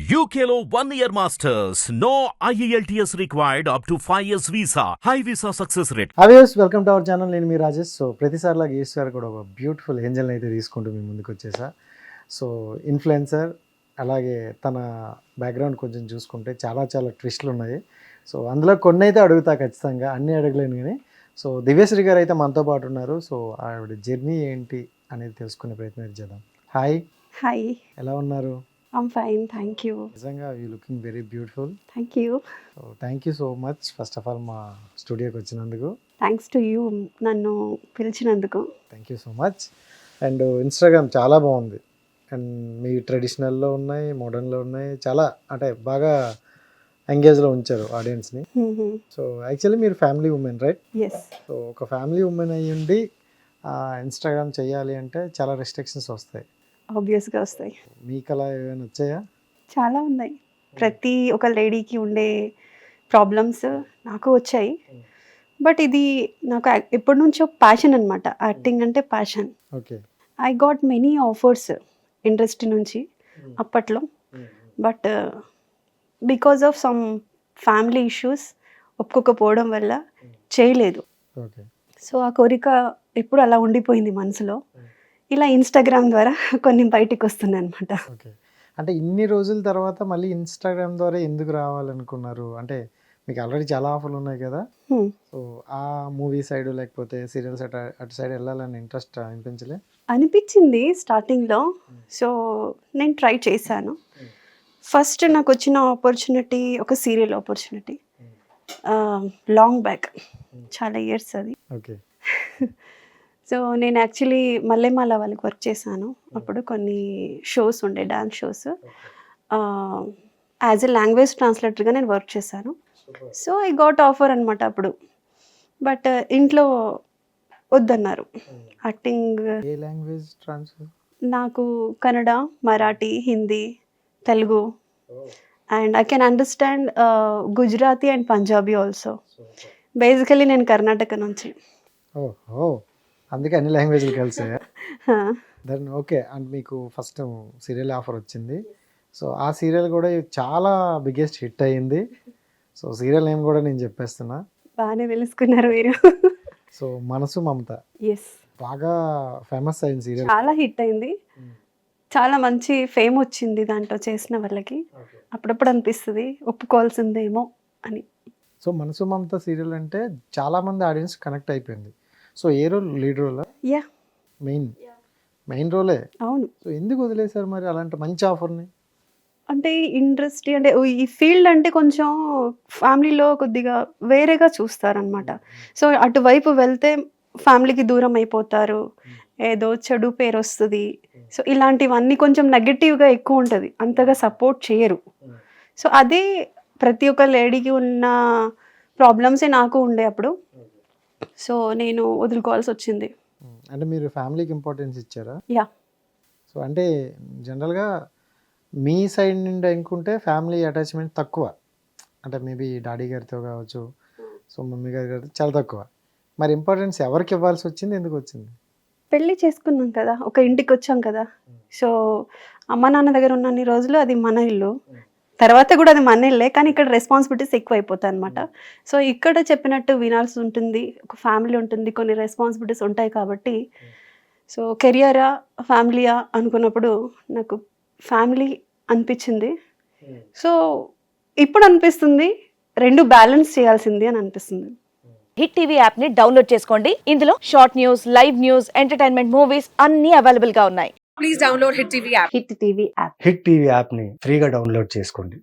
UKLO 1 year masters. No IELTS required up to 5 years visa. High visa success rate. అవేస్ welcome to our channel. నేను మీ Rajesh. So ప్రతిసారిలాగా ఈస్ గారు కూడా ఒక బ్యూటిఫుల్ ఏంజల్ని అయితే తీసుకుంటూ మీ ముందుకు వచ్చేసా. సో ఇన్ఫ్లుయెన్సర్, అలాగే తన బ్యాక్గ్రౌండ్ కొంచెం చూసుకుంటే చాలా ట్విస్టులు ఉన్నాయి. సో అందులో కొన్ని అయితే అడుగుతా ఖచ్చితంగా, అన్నీ అడగలేను కానీ. సో దివ్యశ్రీ గారు అయితే మనతో పాటు ఉన్నారు. సో ఆవిడ జర్నీ ఏంటి అనేది తెలుసుకునే ప్రయత్నం చేద్దాం. హాయ్. హాయ్, ఎలా ఉన్నారు? I'm fine, thank you. నిజంగా you looking very beautiful. Thank you. So thank you so much first of all మా స్టూడియోకి వచ్చినందుకు. థ్యాంక్స్ టు యూ, నన్ను పిలిచినందుకు. Thank you so much. And Instagram చాలా బాగుంది. అండ్ మీ ట్రెడిషనల్లో ఉన్నాయి, మోడర్న్లో ఉన్నాయి, చాలా అంటే బాగా ఎంగేజ్లో ఉంచారు ఆడియన్స్ని. సో యాక్చువల్లీ మీరు family women, right? Yes. So ఒక ఫ్యామిలీ ఉమెన్ అయ్యి ఉండి ఇన్స్టాగ్రామ్ చేయాలి అంటే చాలా రెస్ట్రిక్షన్స్ వస్తాయి. ఆబ్వియస్గా వస్తాయి. మీకు అలా ఏమైనా వచ్చాయా? చాలా ఉన్నాయి. ప్రతి ఒక లేడీకి ఉండే ప్రాబ్లమ్స్ నాకు వచ్చాయి. బట్ ఇది నాకు ఎప్పటి నుంచో ప్యాషన్ అనమాట. యాక్టింగ్ అంటే passion. Okay. I got many offers industry నుంచి అప్పట్లో. But because of some family issues ఒప్పుకోకపోవడం వల్ల చేయలేదు. ఓకే. సో ఆ కోరిక ఎప్పుడు అలా ఉండిపోయింది మనసులో. ఇలా ఇన్స్టాగ్రామ్ ద్వారా కొన్ని బయటికి వస్తున్నాయి అనమాట. ఓకే. అంటే ఇన్ని రోజుల తర్వాత మళ్ళీ ఇన్స్టాగ్రామ్ ద్వారా ఎందుకు రావాలనుకున్నారు? అంటే మీకు ఆల్రెడీ చాలా ఆఫర్లు ఉన్నాయి కదా. సో ఆ మూవీ సైడ్ లేకపోతే సీరియల్స్ అటు సైడ్ వెళ్ళాలని ఇంట్రెస్ట్ అనిపించలే? అనిపించింది స్టార్టింగ్లో. సో నేను ట్రై చేశాను. ఫస్ట్ నాకు వచ్చిన ఆపర్చునిటీ ఒక సీరియల్ ఆపర్చునిటీ, లాంగ్ బ్యాక్, చాలా ఇయర్స్ అది. ఓకే. సో నేను యాక్చువల్లీ మల్లెమాల వాళ్ళకి వర్క్ చేశాను. అప్పుడు కొన్ని షోస్ ఉండే, dance shows. As a language ట్రాన్స్లేటర్గా నేను వర్క్ చేశాను. సో ఐ గాట్ ఆఫర్ అనమాట అప్పుడు. బట్ ఇంట్లో వద్దన్నారు. యాక్టింగ్ ఏ లాంగ్వేజ్ ట్రాన్స్ఫర్? నాకు Kannada, Marathi, Hindi, Telugu, and I can understand Gujarati and Punjabi also. Basically నేను కర్ణాటక నుంచి. ఓహో, అందుకే అన్ని లాంగ్వేజ్లు కలిసాయా? Then okay. అండ్ మీకు ఫస్ట్ సీరియల్ ఆఫర్ వచ్చింది. సో ఆ సీరియల్ కూడా చాలా బిగ్గెస్ట్ హిట్ అయ్యింది. సో సీరియల్ నేమ్ కూడా నేను చెప్పేస్తున్నా. బాగానే తెలుసుకున్నారు మీరు. సో మనసు మమత ఎస్, బాగా ఫేమస్ అయింది సీరియల్. చాలా హిట్ అయింది. చాలా మంచి ఫేమ్ వచ్చింది దాంట్లో చేసిన వాళ్ళకి. అప్పుడప్పుడు అనిపిస్తుంది ఒప్పుకోవాల్సిందేమో అని. సో మనసు మమత సీరియల్ అంటే చాలా మంది ఆడియన్స్ కనెక్ట్ అయిపోయింది. సో ఏ రోల్? లీడ్ రోలా? యా, మెయిన్ రోలే. అవును. సో ఎందుకు వదిలేశారు మరి అలాంటి మంచి ఆఫర్ని? అంటే ఇండస్ట్రీ అంటే ఈ ఫీల్డ్ అంటే కొంచెం ఫ్యామిలీలో కొద్దిగా వేరేగా చూస్తారనమాట. సో అటువైపు వెళ్తే ఫ్యామిలీకి దూరం అయిపోతారు, ఏదో చెడు పేరు వస్తుంది. సో ఇలాంటివన్నీ కొంచెం నెగటివ్గా ఎక్కువ ఉంటుంది, అంతగా సపోర్ట్ చేయరు. సో అదే ప్రతి ఒక్క లేడీకి ఉన్న ప్రాబ్లమ్సే నాకు ఉండే అప్పుడు. సో నేను వదులుకోవాల్సి వచ్చింది. అంటే మీరు ఫ్యామిలీకి ఇంపార్టెన్స్ ఇచ్చారా? యా. సో అంటే జనరల్గా మీ సైడ్ నుండి అనుకుంటే ఫ్యామిలీ అటాచ్మెంట్ తక్కువ, అంటే మేబీ డాడీ గారితో కావచ్చు, సో మమ్మీ గారితో చాలా తక్కువ. మరి ఇంపార్టెన్స్ ఎవరికి ఇవ్వాల్సి వచ్చింది, ఎందుకు వచ్చింది? పెళ్ళి చేసుకున్నాం కదా, ఒక ఇంటికి వచ్చాం కదా. సో అమ్మ నాన్న దగ్గర ఉన్నన్ని రోజులు అది మన ఇల్లు, తర్వాత కూడా అది మన ఇల్లే. కానీ ఇక్కడ రెస్పాన్సిబిలిటీస్ ఎక్కువ అయిపోతాయి అనమాట. సో ఇక్కడ చెప్పినట్టు వినాల్సి ఉంటుంది, ఒక ఫ్యామిలీ ఉంటుంది, కొన్ని రెస్పాన్సిబిలిటీస్ ఉంటాయి కాబట్టి. సో కెరియరా ఫ్యామిలీయా అనుకున్నప్పుడు నాకు ఫ్యామిలీ అనిపించింది. సో ఇప్పుడు అనిపిస్తుంది రెండు బ్యాలెన్స్ చేయాల్సింది అని అనిపిస్తుంది. హిట్ టీవీ యాప్ ని డౌన్లోడ్ చేసుకోండి. ఇందులో short news, live news, entertainment movies అన్ని అవైలబుల్ గా ఉన్నాయి. Please download Hit TV app. Hit TV app. Hit TV యాప్ని ఫ్రీగా డౌన్లోడ్ చేసుకోండి.